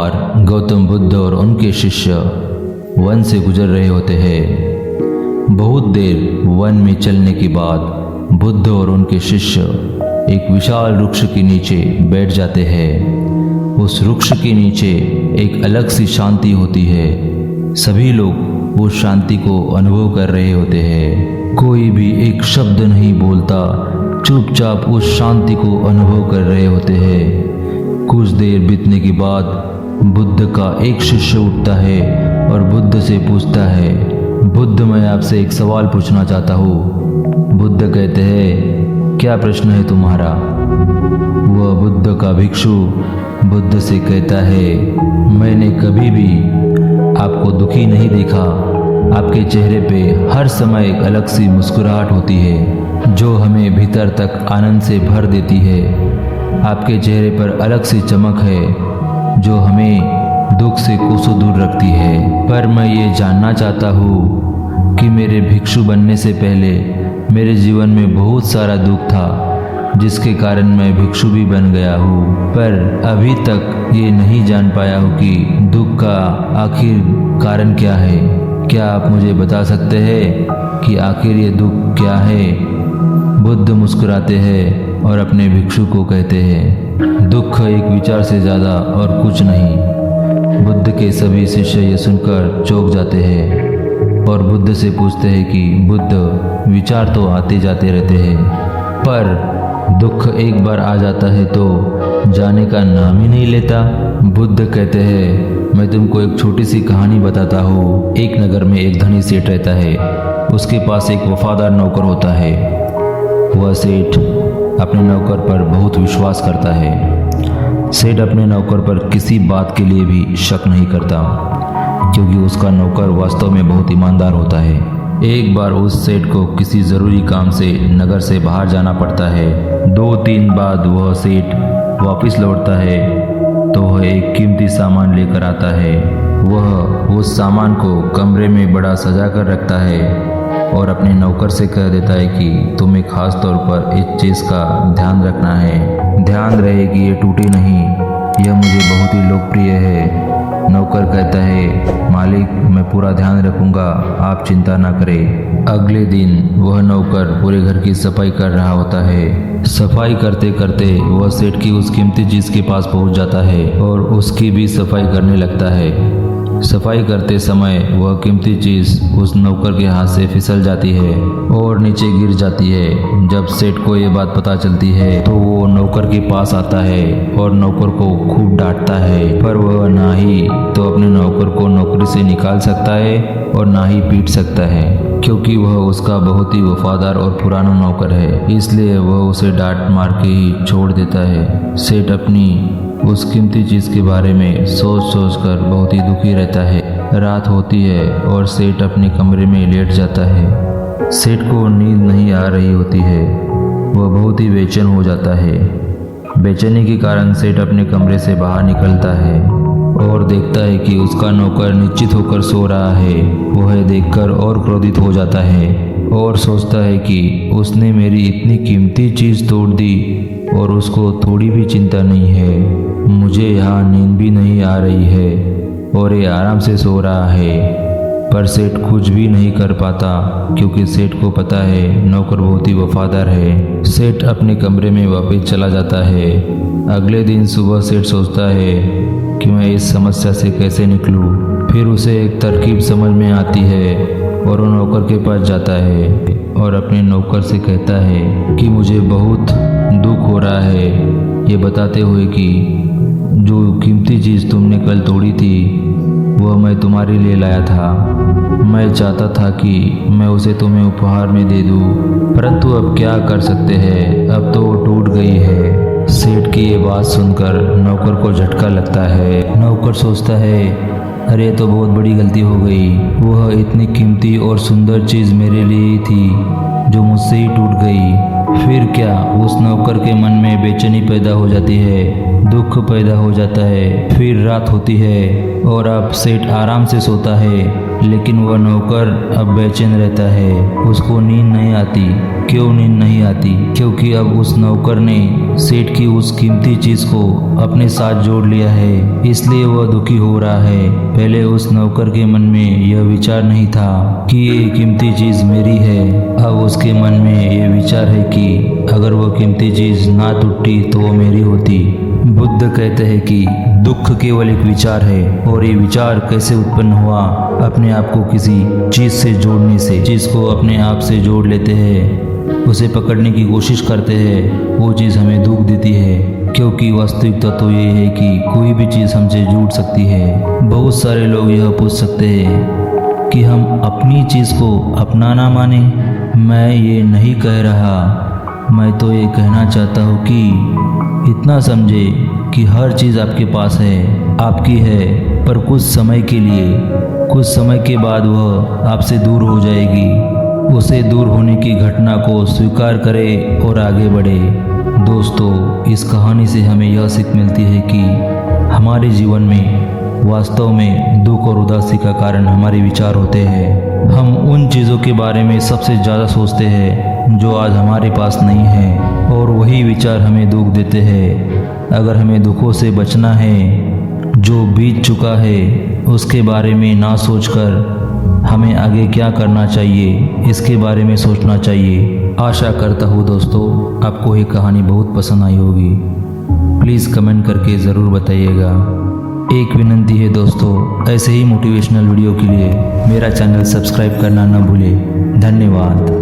बार गौतम बुद्ध और उनके शिष्य वन से गुजर रहे होते हैं। बहुत देर वन में चलने के बाद बुद्ध और उनके शिष्य एक विशाल वृक्ष के नीचे बैठ जाते हैं। उस वृक्ष के नीचे एक अलग सी शांति होती है। सभी लोग उस शांति को अनुभव कर रहे होते हैं। कोई भी एक शब्द नहीं बोलता, चुपचाप उस शांति को अनुभव कर रहे होते हैं। कुछ देर बीतने के बाद बुद्ध का एक शिष्य उठता है और बुद्ध से पूछता है, बुद्ध, मैं आपसे एक सवाल पूछना चाहता हूँ। बुद्ध कहते हैं, क्या प्रश्न है तुम्हारा? वह बुद्ध का भिक्षु बुद्ध से कहता है, मैंने कभी भी आपको दुखी नहीं देखा। आपके चेहरे पे हर समय एक अलग सी मुस्कुराहट होती है जो हमें भीतर तक आनंद से भर देती है। आपके चेहरे पर अलग सी चमक है जो हमें दुख से कोसों दूर रखती है। पर मैं ये जानना चाहता हूँ कि मेरे भिक्षु बनने से पहले मेरे जीवन में बहुत सारा दुख था जिसके कारण मैं भिक्षु भी बन गया हूँ, पर अभी तक ये नहीं जान पाया हूँ कि दुख का आखिर कारण क्या है। क्या आप मुझे बता सकते हैं कि आखिर ये दुख क्या है? बुद्ध मुस्कुराते हैं और अपने भिक्षु को कहते हैं, दुख एक विचार से ज़्यादा और कुछ नहीं। बुद्ध के सभी शिष्य ये सुनकर चौंक जाते हैं और बुद्ध से पूछते हैं कि बुद्ध, विचार तो आते जाते रहते हैं, पर दुख एक बार आ जाता है तो जाने का नाम ही नहीं लेता। बुद्ध कहते हैं, मैं तुमको एक छोटी सी कहानी बताता हूँ। एक नगर में एक धनी सेठ रहता है। उसके पास एक वफादार नौकर होता है। वह सेठ अपने नौकर पर बहुत विश्वास करता है। सेठ अपने नौकर पर किसी बात के लिए भी शक नहीं करता क्योंकि उसका नौकर वास्तव में बहुत ईमानदार होता है। एक बार उस सेठ को किसी ज़रूरी काम से नगर से बाहर जाना पड़ता है। 2-3 बाद वह सेठ वापस लौटता है तो वह एक कीमती सामान लेकर आता है। वह उस सामान को कमरे में बड़ा सजा कर रखता है और अपने नौकर से कह देता है कि तुम्हें खास तौर पर इस चीज़ का ध्यान रखना है। ध्यान रहे कि ये टूटे नहीं, यह मुझे बहुत ही लोकप्रिय है। नौकर कहता है, मालिक, मैं पूरा ध्यान रखूंगा, आप चिंता ना करें। अगले दिन वह नौकर पूरे घर की सफाई कर रहा होता है। सफाई करते करते वह सेठ की उस कीमती चीज़ के पास पहुंच जाता है और उसकी भी सफाई करने लगता है। सफाई करते समय वह कीमती चीज़ उस नौकर के हाथ से फिसल जाती है और नीचे गिर जाती है। जब सेठ को ये बात पता चलती है तो वो नौकर के पास आता है और नौकर को खूब डांटता है, पर वह ना ही तो अपने नौकर को नौकरी से निकाल सकता है और ना ही पीट सकता है क्योंकि वह उसका बहुत ही वफादार और पुराना नौकर है। इसलिए वह उसे डांट मार के ही छोड़ देता है। सेठ अपनी उस कीमती चीज़ के बारे में सोच सोच कर बहुत ही दुखी रहता है। रात होती है और सेठ अपने कमरे में लेट जाता है। सेठ को नींद नहीं आ रही होती है। वह बहुत ही बेचैन हो जाता है। बेचैनी के कारण सेठ अपने कमरे से बाहर निकलता है और देखता है कि उसका नौकर निश्चित होकर सो रहा है। वह देखकर और क्रोधित हो जाता है और सोचता है कि उसने मेरी इतनी कीमती चीज़ तोड़ दी और उसको थोड़ी भी चिंता नहीं है। मुझे यहाँ नींद भी नहीं आ रही है और ये आराम से सो रहा है, पर सेठ कुछ भी नहीं कर पाता क्योंकि सेठ को पता है नौकर बहुत ही वफादार है। सेठ अपने कमरे में वापस चला जाता है। अगले दिन सुबह सेठ सोचता है कि मैं इस समस्या से कैसे निकलूं। फिर उसे एक तरकीब समझ में आती है और वो नौकर के पास जाता है और अपने नौकर से कहता है कि मुझे बहुत दुख हो रहा है, ये बताते हुए कि जो कीमती चीज़ तुमने कल तोड़ी थी वह मैं तुम्हारे लिए लाया था। मैं चाहता था कि मैं उसे तुम्हें उपहार में दे दूं, परंतु अब क्या कर सकते हैं, अब तो वो टूट गई है। सेठ की ये बात सुनकर नौकर को झटका लगता है। नौकर सोचता है, अरे तो बहुत बड़ी गलती हो गई। वह इतनी कीमती और सुंदर चीज़ मेरे लिए ही थी जो मुझसे ही टूट गई। फिर क्या उस नौकर के मन में बेचैनी पैदा हो जाती है, दुख पैदा हो जाता है। फिर रात होती है और अब सेठ आराम से सोता है। लेकिन वह नौकर अब बेचैन रहता है। उसको नींद नहीं आती। क्यों नींद नहीं आती? क्योंकि अब उस नौकर ने सेठ की उस कीमती चीज को अपने साथ जोड़ लिया है, इसलिए वह दुखी हो रहा है। पहले उस नौकर के मन में यह विचार नहीं था कि ये कीमती चीज मेरी है। अब उसके मन में ये विचार है कि अगर वह कीमती चीज ना टूटी तो वो मेरी होती। बुद्ध कहते हैं कि दुख केवल एक विचार है, और ये विचार कैसे उत्पन्न हुआ? अपने आप को किसी चीज से जोड़ने से। चीज को अपने आप से जोड़ लेते हैं, उसे पकड़ने की कोशिश करते हैं, वो चीज़ हमें दुख देती है। क्योंकि वास्तविकता तो ये है कि कोई भी चीज़ हमसे जुड़ सकती है। बहुत सारे लोग यह पूछ सकते हैं कि हम अपनी चीज़ को अपना ना माने। मैं ये नहीं कह रहा, मैं तो ये कहना चाहता हूँ कि इतना समझे कि हर चीज़ आपके पास है, आपकी है, पर कुछ समय के लिए, कुछ समय के बाद वह आपसे दूर हो जाएगी। उसे दूर होने की घटना को स्वीकार करे और आगे बढ़े। दोस्तों, इस कहानी से हमें यह सीख मिलती है कि हमारे जीवन में वास्तव में दुख और उदासी का कारण हमारे विचार होते हैं। हम उन चीज़ों के बारे में सबसे ज़्यादा सोचते हैं जो आज हमारे पास नहीं है, और वही विचार हमें दुख देते हैं। अगर हमें दुखों से बचना है, जो बीत चुका है उसके बारे में ना सोचकर हमें आगे क्या करना चाहिए इसके बारे में सोचना चाहिए। आशा करता हूँ दोस्तों आपको ये कहानी बहुत पसंद आई होगी। प्लीज़ कमेंट करके ज़रूर बताइएगा। एक विनती है दोस्तों, ऐसे ही मोटिवेशनल वीडियो के लिए मेरा चैनल सब्सक्राइब करना न भूलें। धन्यवाद।